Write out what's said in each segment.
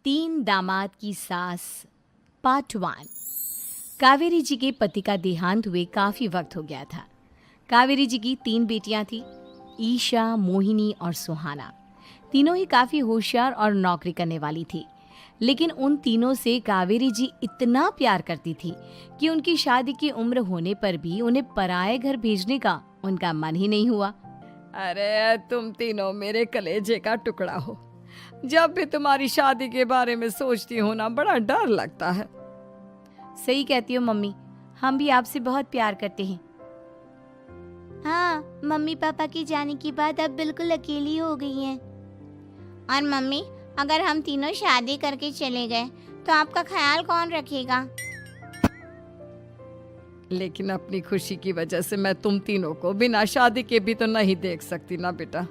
तीन दामाद की सास पार्ट 1। कावेरी जी के पति का देहांत हुए काफ़ी वक्त हो गया था। कावेरी जी की 3 बेटियां थीं, ईशा, मोहिनी और सुहाना। तीनों ही काफ़ी होशियार और नौकरी करने वाली थी। लेकिन उन तीनों से कावेरी जी इतना प्यार करती थी कि उनकी शादी की उम्र होने पर भी उन्हें पराए घर भेजने का उनका मन ही नहीं हुआ। अरे तुम तीनों मेरे कलेजे का टुकड़ा हो। जब भी तुम्हारी शादी के बारे में सोचती हूँ ना, बड़ा डर लगता है। सही कहती हो मम्मी, हम भी आपसे बहुत प्यार करते हैं। हाँ, मम्मी पापा के जाने के बाद अब बिल्कुल अकेली हो गई हैं। और मम्मी, अगर हम तीनों शादी करके चले गए तो आपका ख्याल कौन रखेगा? लेकिन अपनी खुशी की वजह से मैं तुम तीनों को बिना शादी के भी तो नहीं देख सकती ना बेटा।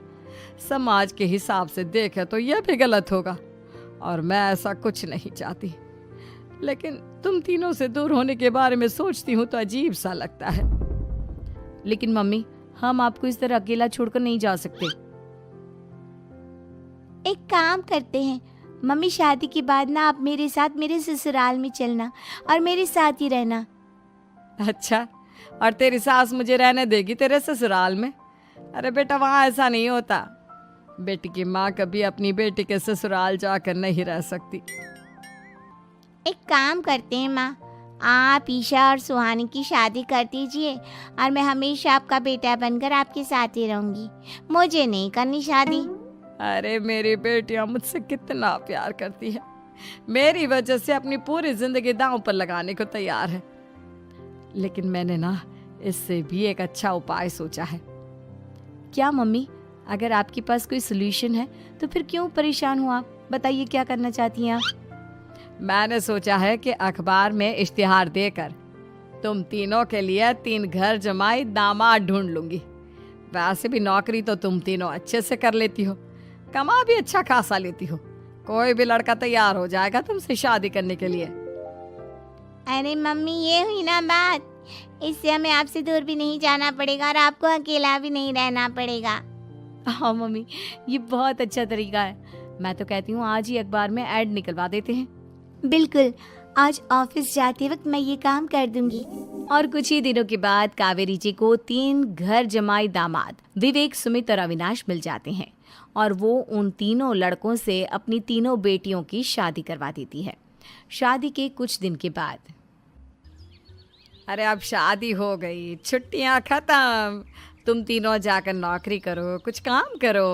समाज के हिसाब से देखे तो यह भी गलत होगा और मैं ऐसा कुछ नहीं चाहती। लेकिन तुम तीनों से दूर होने के बारे में सोचती हूँ तो अजीब सा लगता है। लेकिन मम्मी, हम आपको इस तरह अकेला छोड़कर नहीं जा सकते। एक काम करते हैं मम्मी, शादी के बाद ना आप मेरे साथ मेरे ससुराल में चलना और मेरे साथ ही रहना। अच्छा, और तेरी सास मुझे रहने देगी तेरे ससुराल में? अरे बेटा, वहाँ ऐसा नहीं होता। बेटी की माँ कभी अपनी बेटी के ससुराल जाकर नहीं रह सकती। एक काम करते हैं माँ, आप ईशा और सुहानी की शादी कर दीजिए और मैं हमेशा आपका बेटा बनकर आपके साथ ही रहूंगी। मुझे नहीं करनी शादी। अरे मेरी बेटियां मुझसे कितना प्यार करती है, मेरी वजह से अपनी पूरी जिंदगी दांव पर लगाने को तैयार है। लेकिन मैंने ना इससे भी एक अच्छा उपाय सोचा है। क्या मम्मी? अगर आपके पास कोई सोल्यूशन है तो फिर क्यों परेशान हो आप? बताइए, क्या करना चाहती हैं आप? मैंने सोचा है कि अखबार में इश्तिहार देकर तुम तीनों के लिए 3 घर जमाई दामाद ढूंढ लूंगी। वैसे भी नौकरी तो तुम तीनों अच्छे से कर लेती हो, कमा भी अच्छा खासा लेती हो। कोई भी लड़का तैयार हो जाएगा तुमसे शादी करने के लिए। अरे मम्मी, ये हुई ना बात। इससे हमें आपसे दूर भी नहीं जाना पड़ेगा और आपको अकेला भी नहीं रहना पड़ेगा। हाँ मम्मी, ये बहुत अच्छा तरीका है। मैं तो कहती हूँ आज ही अखबार में ऐड निकलवा देते हैं। बिल्कुल, आज ऑफिस जाते वक्त मैं ये काम कर दूंगी। और कुछ ही दिनों के बाद कावेरी जी को 3 घर जमाई दामाद विवेक, सुमित और अविनाश मिल जाते हैं और वो उन तीनों लड़कों से अपनी तीनों बेटियों की शादी करवा देती है। शादी के कुछ दिन के बाद, अरे अब शादी हो गई, छुट्टियां खत्म, तुम तीनों जाकर नौकरी करो, कुछ काम करो।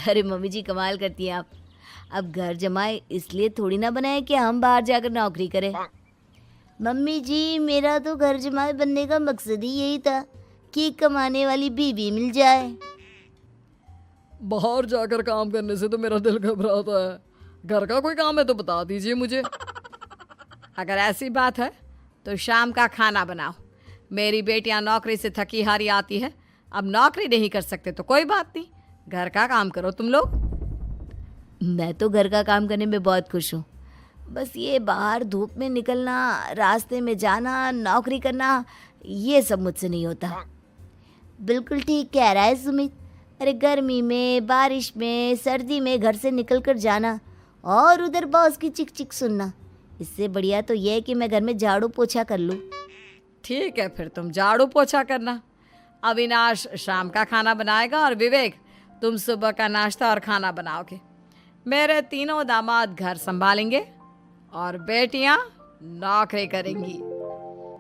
अरे मम्मी जी, कमाल करती हैं आप। अब घर जमाए इसलिए थोड़ी ना बनाए कि हम बाहर जाकर नौकरी करें। मम्मी जी, मेरा तो घर जमाई बनने का मकसद ही यही था कि कमाने वाली बीवी मिल जाए। बाहर जाकर काम करने से तो मेरा दिल घबराता है। घर का कोई काम है तो बता दीजिए मुझे। अगर ऐसी बात है तो शाम का खाना बनाओ। मेरी बेटियां नौकरी से थकी हारी आती है, अब नौकरी नहीं कर सकते तो कोई बात नहीं, घर का काम करो तुम लोग। मैं तो घर का काम करने में बहुत खुश हूँ। बस ये बाहर धूप में निकलना, रास्ते में जाना, नौकरी करना, ये सब मुझसे नहीं होता। बिल्कुल ठीक कह रहा है सुमित। अरे गर्मी में, बारिश में, सर्दी में घर से निकल कर जाना और उधर बॉस की चिक चिक सुनना, इससे बढ़िया तो यह है कि मैं घर में झाड़ू पोछा कर लूँ। ठीक है, फिर तुम झाड़ू पोछा करना। अविनाश शाम का खाना बनाएगा और विवेक तुम सुबह का नाश्ता और खाना बनाओगे। मेरे तीनों दामाद घर संभालेंगे और बेटियां नौकरी करेंगी।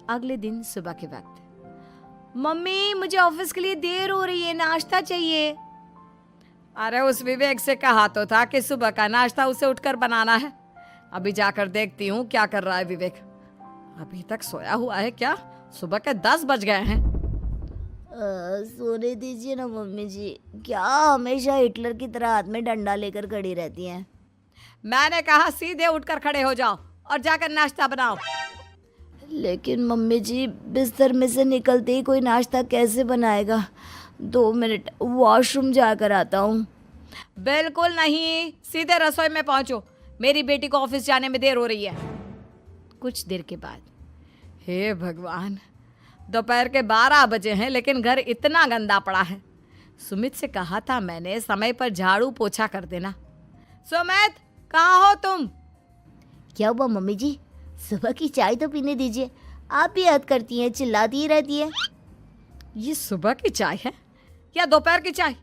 अगले दिन सुबह के वक्त, मम्मी मुझे ऑफिस के लिए देर हो रही है, नाश्ता चाहिए। अरे उस विवेक से कहा तो था कि सुबह का नाश्ता उसे उठकर बनाना है। अभी जाकर देखती हूँ क्या कर रहा है विवेक। अभी तक सोया हुआ है क्या? सुबह के 10 बज गए हैं। सोने दीजिए ना मम्मी जी, क्या हमेशा हिटलर की तरह हाथ में डंडा लेकर खड़ी रहती हैं। मैंने कहा सीधे उठकर खड़े हो जाओ और जाकर नाश्ता बनाओ। लेकिन मम्मी जी, बिस्तर में से निकलते ही कोई नाश्ता कैसे बनाएगा? 2 मिनट, वॉशरूम जाकर आता हूँ। बिल्कुल नहीं, सीधे रसोई में पहुंचो, मेरी बेटी को ऑफिस जाने में देर हो रही है। कुछ देर के बाद, हे भगवान, दोपहर के 12 बजे हैं लेकिन घर इतना गंदा पड़ा है। सुमित से कहा था मैंने समय पर झाड़ू पोछा कर देना। सुमित, कहाँ हो तुम? क्या हुआ मम्मी जी? सुबह की चाय तो पीने दीजिए। आप भी हद करती हैं, चिल्लाती ही रहती है। ये सुबह की चाय है या दोपहर की चाय?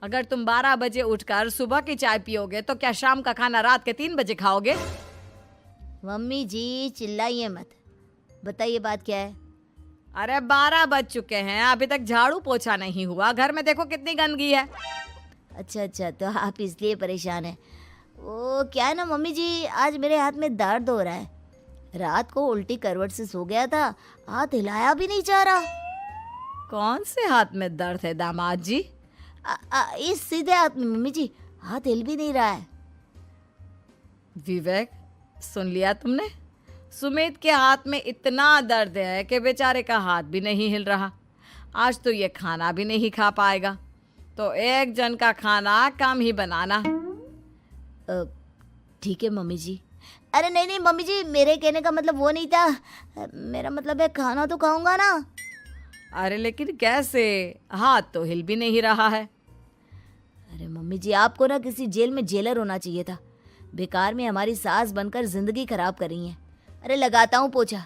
अगर तुम 12 बजे उठकर सुबह की चाय पियोगे तो क्या शाम का खाना रात के 3 बजे खाओगे? मम्मी जी चिल्लाइए मत। बताइए बात क्या है? अरे 12 बज चुके हैं, अभी तक झाड़ू पोछा नहीं हुआ। घर में देखो कितनी गंदगी है। अच्छा, तो आप इसलिए परेशान हैं। वो क्या है ना मम्मी जी, आज मेरे हाथ में दर्द हो रहा है। रात को उल्टी करवट से सो गया था, हाथ हिलाया भी नहीं जा रहा। कौन से हाथ में दर्द है दामाद जी? इस सीधे हाथ में मम्मी जी, हाथ हिल भी नहीं रहा है। विवेक, सुन लिया तुमने? सुमित के हाथ में इतना दर्द है कि बेचारे का हाथ भी नहीं हिल रहा। आज तो ये खाना भी नहीं खा पाएगा। तो एक जन का खाना कम ही बनाना। ठीक है मम्मी जी। अरे नहीं मम्मी जी, मेरे कहने का मतलब वो नहीं था। मेरा मतलब है खाना तो खाऊंगा ना। अरे लेकिन कैसे? हाथ तो हिल भी नहीं रहा है। अरे मम्मी जी, आपको ना किसी जेल में जेलर होना चाहिए था। बेकार में हमारी सास बनकर जिंदगी खराब कर रही हैं। अरे लगाता हूँ पोछा।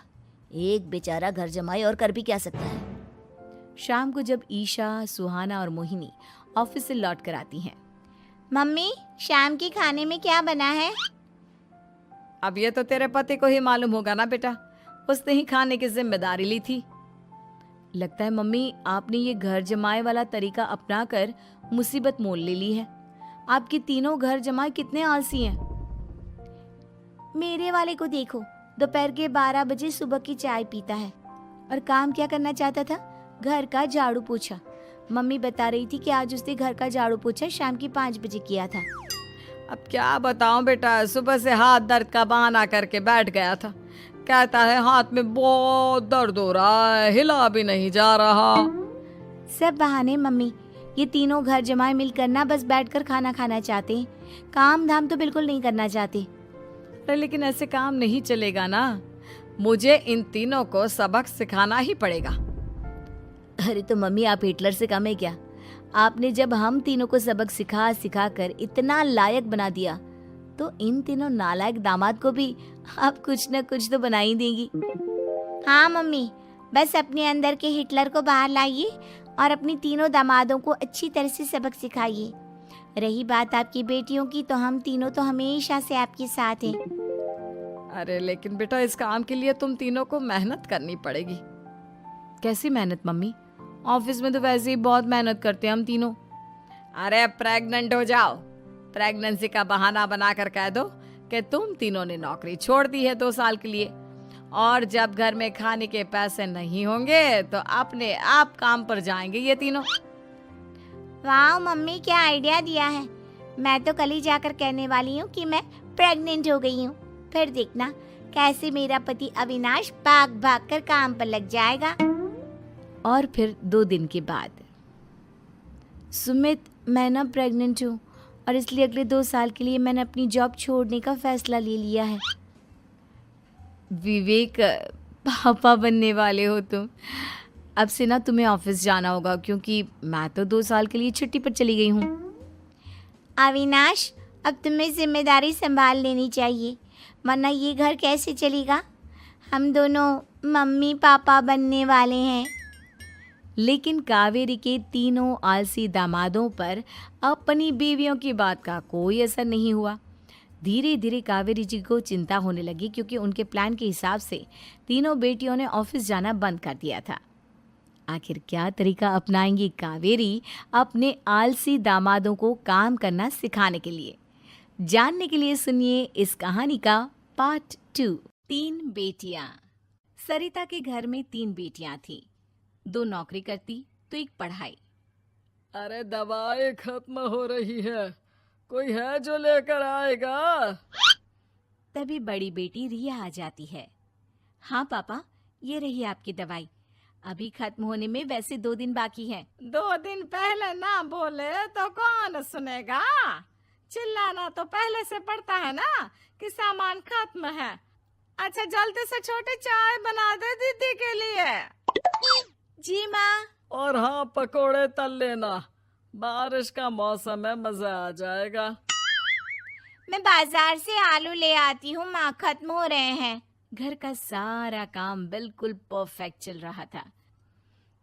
एक बेचारा घर जमाए और कर भी क्या सकता है। शाम को जब ईशा, सुहाना और मोहिनी ऑफिस से लौट कर आती हैं। मम्मी, शाम के खाने में क्या बना है? अब ये तो तेरे पति को ही मालूम होगा ना बेटा, उसने ही खाने की जिम्मेदारी ली थी। लगता है मम्मी आपने ये घर जमाए वाला तरीका अपनाकर मुसीबत मोल ले ली है। आपके तीनों घर जमाए कितने आलसी हैं। मेरे वाले को देखो, दोपहर के 12 बजे सुबह की चाय पीता है और काम क्या करना चाहता था? घर का झाड़ू पोछा। मम्मी बता रही थी कि आज उसने घर का झाड़ू पोछा शाम के 5 बजे किया था। अब क्या बताऊं बेटा, सुबह से हाथ दर्द का बहाना करके बैठ गया था। कहता है हाथ में बहुत दर्द हो रहा है, हिला भी नहीं जा रहा। सब बहाने मम्मी। ये तीनों घर जमाए मिलकर ना बस बैठकर खाना खाना चाहते हैं, काम धाम तो बिल्कुल नहीं करना चाहते। अरे लेकिन ऐसे काम नहीं चलेगा ना, मुझे इन तीनों को सबक सिखाना ही पड़ेगा। अरे तो मम्मी, आप हिटलर से कम है क्या? आपने जब हम तीनों को सबक सिखा कर इतना लायक बना दिया, तो इन तीनों नालायक दामाद को भी आप कुछ न कुछ तो बना ही देंगी। हाँ मम्मी, बस अपने अंदर के हिटलर को बाहर लाइए और अपनी तीनों दामादों को अच्छी तरह से सबक सिखाइए। रही बात आपकी बेटियों की, तो हम तीनों तो हमेशा से आपके साथ हैं। अरे लेकिन बेटा, इस काम के लिए तुम तीनों को मेहनत करनी पड़ेगी। कैसी मेहनत मम्मी? ऑफिस में तो वैसे ही बहुत मेहनत करते हैं हम तीनों। अरे प्रेग्नेंट हो जाओ, प्रेगनेंसी का बहाना बनाकर कह दो कि तुम तीनों ने नौकरी छोड़ दी है 2 साल के लिए, और जब घर में खाने के पैसे नहीं होंगे तो अपने आप काम पर जाएंगे ये तीनों। वाह मम्मी, क्या आइडिया दिया है। मैं तो कल ही जाकर कहने वाली हूँ कि मैं प्रेग्नेंट हो गई हूँ। फिर देखना कैसे मेरा पति अविनाश भाग भाग कर काम पर लग जाएगा। और फिर 2 दिन के बाद, सुमित, मैं ना प्रेग्नेंट हूँ और इसलिए अगले 2 साल के लिए मैंने अपनी जॉब छोड़ने का फैसला ले लिया है। विवेक, पापा बनने वाले हो तुम। अब से ना तुम्हें ऑफिस जाना होगा, क्योंकि मैं तो 2 साल के लिए छुट्टी पर चली गई हूँ। अविनाश, अब तुम्हें जिम्मेदारी संभाल लेनी चाहिए, वरना ये घर कैसे चलेगा। हम दोनों मम्मी पापा बनने वाले हैं। लेकिन कावेरी के तीनों आलसी दामादों पर अपनी बीवियों की बात का कोई असर नहीं हुआ। धीरे धीरे कावेरी जी को चिंता होने लगी, क्योंकि उनके प्लान के हिसाब से तीनों बेटियों ने ऑफिस जाना बंद कर दिया था। आखिर क्या तरीका अपनाएंगी कावेरी अपने आलसी दामादों को काम करना सिखाने के लिए? जानने के लिए सुनिए इस कहानी का पार्ट 2। 3 बेटियां। सरिता के घर में 3 बेटियां थीं। 2 नौकरी करती तो एक पढ़ाई। अरे दवाई खत्म हो रही है, कोई है जो लेकर आएगा? तभी बड़ी बेटी रिया आ जाती है। हाँ पापा, ये रही आपकी दवाई। अभी खत्म होने में वैसे 2 दिन बाकी हैं। 2 दिन पहले ना बोले तो कौन सुनेगा? चिल्लाना तो पहले से पड़ता है ना कि सामान खत्म है। अच्छा जल्दी से छोटी चाय बना दे दीदी के लिए। जी माँ। और हाँ, पकोड़े तल लेना, बारिश का मौसम है, मजा आ जाएगा। मैं बाजार से आलू ले आती हूँ, माँ खत्म हो रहे हैं। घर का सारा काम बिल्कुल परफेक्ट चल रहा था।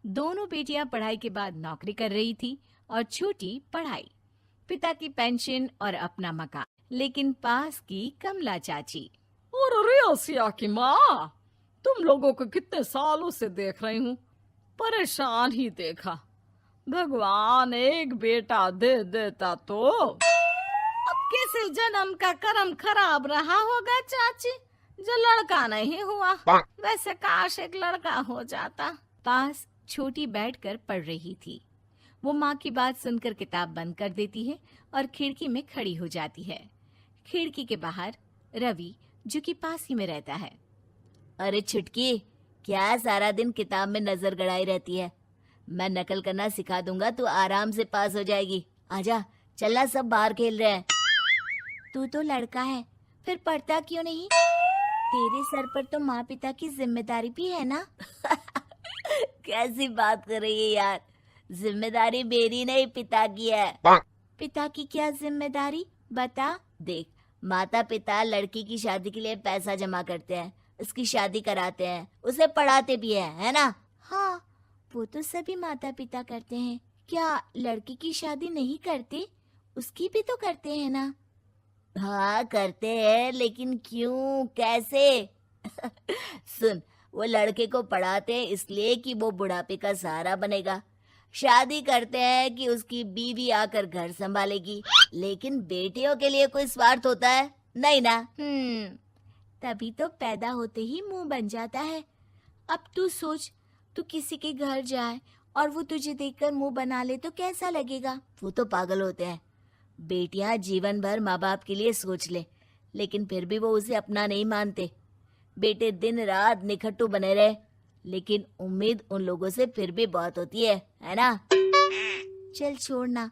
दोनों बेटियां पढ़ाई के बाद नौकरी कर रही थी और छोटी पढ़ाई, पिता की पेंशन और अपना मकान। लेकिन पास की कमला चाची, और अरे आसिया की माँ, तुम लोगों को कितने सालों से देख रही हूँ, परेशान ही देखा। भगवान एक बेटा दे देता तो। अब किसी जन्म का कर्म खराब रहा होगा चाची, जो लड़का नहीं हुआ। वैसे काश एक लड़का हो जाता। पास छोटी बैठकर पढ़ रही थी। वो माँ की बात सुनकर किताब बंद कर देती है और खिड़की में खड़ी हो जाती है। खिड़की के बाहर रवि, जो कि पास ही में रहता है। अरे छुटकी, क्या सारा दिन किताब में नजर गड़ाई रहती है? मैं नकल करना सिखा दूंगा, तू आराम से पास हो जाएगी। आजा, चलना, सब बाहर खेल रहे हैं। तू तो लड़का है, फिर पढ़ता क्यों नहीं? तेरे सर पर तो माँ पिता की जिम्मेदारी भी है ना। कैसी बात कर रही है यार, जिम्मेदारी मेरी नहीं, पिता की है। पिता की क्या जिम्मेदारी, बता। देख, माता पिता लड़की की शादी के लिए पैसा जमा करते हैं, उसकी शादी कराते हैं, उसे पढ़ाते भी है ना? हाँ, वो तो सभी माता पिता करते हैं। क्या लड़की की शादी नहीं करते? उसकी भी तो करते हैं ना? हाँ करते हैं, लेकिन क्यों, कैसे? सुन, वो लड़के को पढ़ाते हैं इसलिए कि वो बुढ़ापे का सहारा बनेगा। शादी करते हैं कि उसकी बीवी आकर घर संभालेगी। लेकिन बेटियों के लिए कोई स्वार्थ होता है? नहीं ना। तभी तो पैदा होते ही मुंह बन जाता है। अब तू सोच, तू किसी के घर जाए और वो तुझे देखकर मुंह बना ले तो कैसा लगेगा? वो तो पागल होते हैं। बेटियां जीवन भर माँ बाप के लिए सोच ले, लेकिन फिर भी वो उसे अपना नहीं मानते। बेटे दिन रात निखट्टू बने रहे, लेकिन उम्मीद उन लोगों से फिर भी बहुत होती है ना? चल छोड़ना,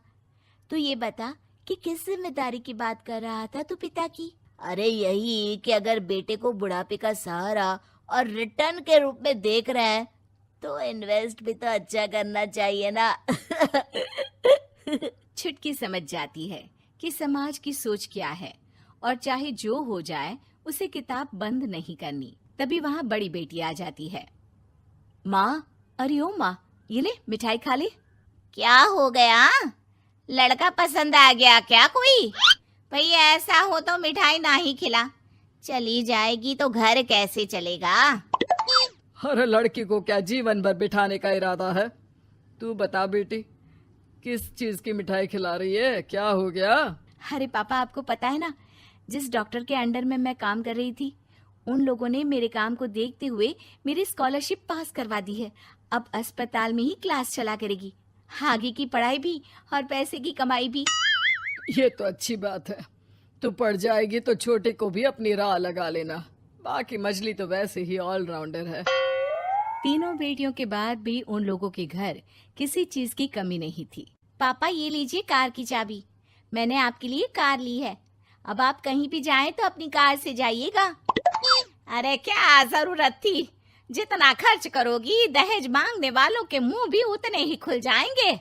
तू ये बता कि किस जिम्मेदारी की बात कर रहा था तू पिता की? अरे यही कि अगर बेटे को बुढ़ापे का सहारा और रिटर्न के रूप में देख रहे हैं तो इन्वेस्ट भी तो अच्छा करना चाहिए ना। छुटकी समझ जाती है कि समाज की सोच क्या है और चाहे जो हो जाए उसे किताब बंद नहीं करनी। तभी वहाँ बड़ी बेटी आ जाती है। माँ, अरे ओ माँ, ये ले मिठाई खा ले। क्या हो गया? लड़का पसंद आ गया क्या कोई? भाई ऐसा हो तो मिठाई ना ही खिला, चली जाएगी तो घर कैसे चलेगा? अरे लड़की को क्या जीवन भर बिठाने का इरादा है? तू बता बेटी, किस चीज की मिठाई खिला रही है? क्या हो गया? अरे पापा, आपको पता है ना, जिस डॉक्टर के अंडर में मैं काम कर रही थी, उन लोगों ने मेरे काम को देखते हुए मेरी स्कॉलरशिप पास करवा दी है। अब अस्पताल में ही क्लास चला करेगी, आगे की पढ़ाई भी और पैसे की कमाई भी। ये तो अच्छी बात है। तू पढ़ जाएगी तो छोटे को भी अपनी राह लगा लेना। बाकी मछली तो वैसे ही ऑलराउंडर है। तीनों बेटियों के बाद भी उन लोगों के घर किसी चीज की कमी नहीं थी। पापा ये लीजिए कार की चाबी, मैंने आपके लिए कार ली है। अब आप कहीं भी जाएं तो अपनी कार से जाइएगा। अरे क्या जरूरत थी, जितना खर्च करोगी दहेज मांगने वालों के मुंह भी उतने ही खुल जाएंगे।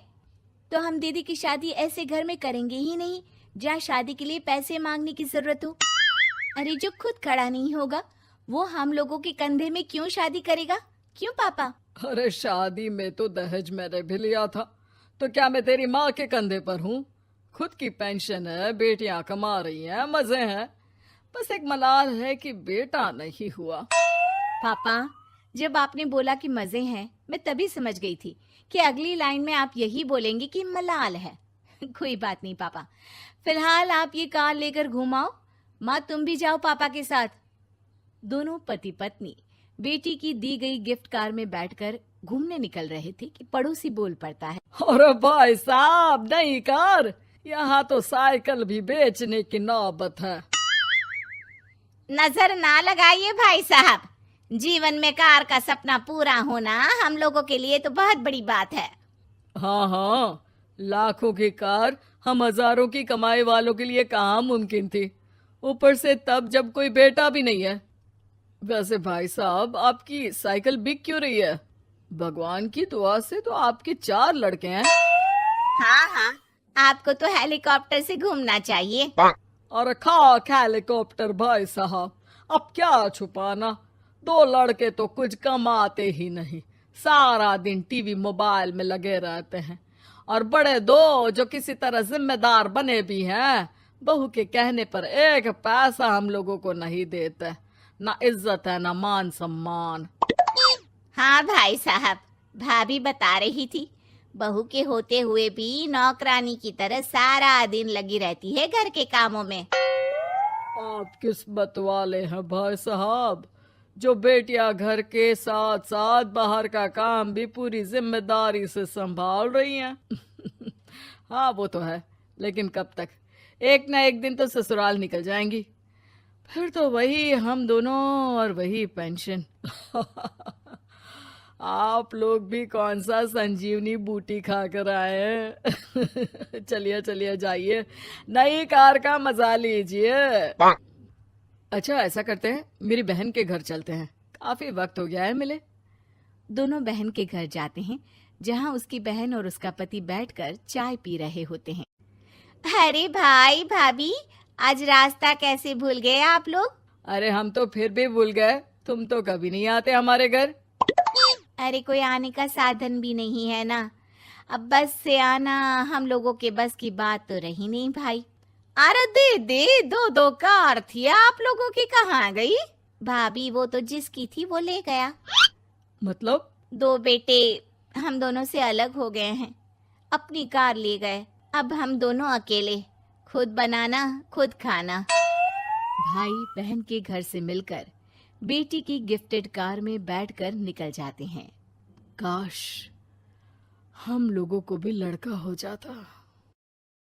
तो हम दीदी की शादी ऐसे घर में करेंगे ही नहीं जहाँ शादी के लिए पैसे मांगने की जरूरत हो। अरे जो खुद खड़ा नहीं होगा वो हम लोगों के कंधे में क्यों शादी करेगा? क्यों पापा? अरे शादी में तो दहेज मैंने भी लिया था, तो क्या मैं तेरी माँ के कंधे पर हूँ? खुद की पेंशन है, बेटियां कमा रही हैं, मजे हैं। बस एक मलाल है कि बेटा नहीं हुआ। पापा, जब आपने बोला कि मजे हैं, मैं तभी समझ गई थी कि अगली लाइन में आप यही बोलेंगे कि मलाल है। कोई बात नहीं पापा, फिलहाल आप ये कार लेकर घुमाओ। माँ तुम भी जाओ पापा के साथ। दोनों पति पत्नी बेटी की दी गई गिफ्ट कार में बैठकर घूमने निकल रहे थे कि पड़ोसी बोल पड़ता है, अरे भाई साहब, नई कार, यहाँ तो साइकिल भी बेचने की नौबत है। नजर ना लगाइए भाई साहब, जीवन में कार का सपना पूरा होना हम लोगों के लिए तो बहुत बड़ी बात है। हाँ हाँ, लाखों की कार हम हजारों की कमाई वालों के लिए कहाँ मुमकिन थी, ऊपर से तब जब कोई बेटा भी नहीं है। वैसे भाई साहब, आपकी साइकिल बिक क्यों रही है? भगवान की दुआ से तो आपके 4 लड़के हैं। हाँ हाँ, आपको तो हेलीकॉप्टर से घूमना चाहिए। और खाक हेलीकॉप्टर भाई साहब, अब क्या छुपाना। 2 लड़के तो कुछ कमाते ही नहीं, सारा दिन टीवी मोबाइल में लगे रहते हैं। और बड़े 2 जो किसी तरह जिम्मेदार बने भी हैं, बहू के कहने पर 1 पैसा हम लोगों को नहीं देते। ना इज्जत है ना मान सम्मान। हाँ भाई साहब, भाभी बता रही थी, बहू के होते हुए भी नौकरानी की तरह सारा दिन लगी रहती है घर के कामों में। आप किस्मत वाले हैं भाई साहब, जो बेटियां घर के साथ साथ बाहर का काम भी पूरी जिम्मेदारी से संभाल रही हैं। हाँ वो तो है, लेकिन कब तक? एक ना एक दिन तो ससुराल निकल जाएंगी, फिर तो वही हम दोनों और वही पेंशन। आप लोग भी कौन सा संजीवनी बूटी खा कर आए हैं। चलिए चलिए जाइए, नई कार का मजा लीजिए। अच्छा ऐसा करते हैं, मेरी बहन के घर चलते हैं, काफी वक्त हो गया है मिले। दोनों बहन के घर जाते हैं, जहां उसकी बहन और उसका पति बैठकर चाय पी रहे होते हैं। अरे भाई भाभी, आज रास्ता कैसे भूल गए आप लोग? अरे हम तो फिर भी भूल गए, तुम तो कभी नहीं आते हमारे घर। अरे कोई आने का साधन भी नहीं है ना, अब बस से आना हम लोगों के बस की बात तो रही नहीं भाई। अरे दे दे, 2 कार थी आप लोगों की, कहाँ गई? भाभी वो तो जिसकी थी वो ले गया। मतलब? 2 बेटे हम दोनों से अलग हो गए हैं, अपनी कार ले गए। अब हम दोनों अकेले, खुद बनाना खुद खाना। भाई बहन के घर से मिलकर बेटी की गिफ्टेड कार में बैठकर निकल जाते हैं। काश हम लोगों को भी लड़का हो जाता।